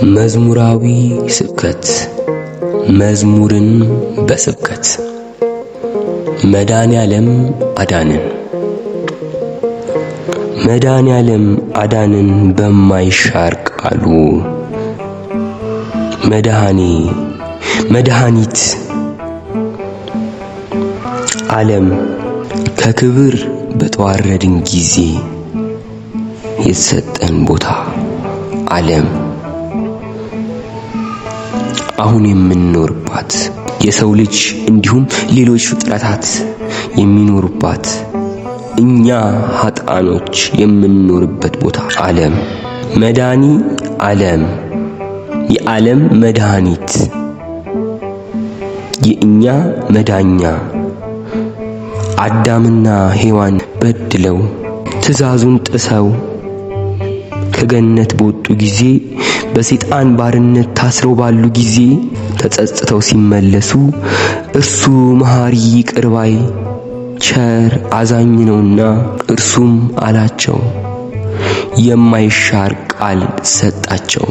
መዝሙራዊ ስብከት መዝሙርን በስብከት መድኃኔዓለም አዳነን መድኃኔዓለም አዳነን በማይሻር ቃሉ መድኃኒት ዓለም ከክብር በተዋረድን ጊዜ የተሰጠን ቦታ ዓለም አሁን የምንኖርባት የሰው ልጅ እንዲሁም ሌሎች ፍጥረታት የሚኖሩባት እኛ ኃጥአኖች የምንኖርበት ቦታ ዓለም ዓለም የዓለም መድኃኒት የእኛ መዳኛ አዳምና ሔዋን በድለው ትእዛዙን ጥሰው ከገነት በወጡ ጊዜ በሰይጣን ባርነት ታስረው ባሉ ጊዜ ተጸጽተው ሲመለሱ እርሱ መሐሪ ይቅር ባይ ቸር አዛኝ ነውና እርሱም አላቸው የማይሻር ቃል ሰጣቸው።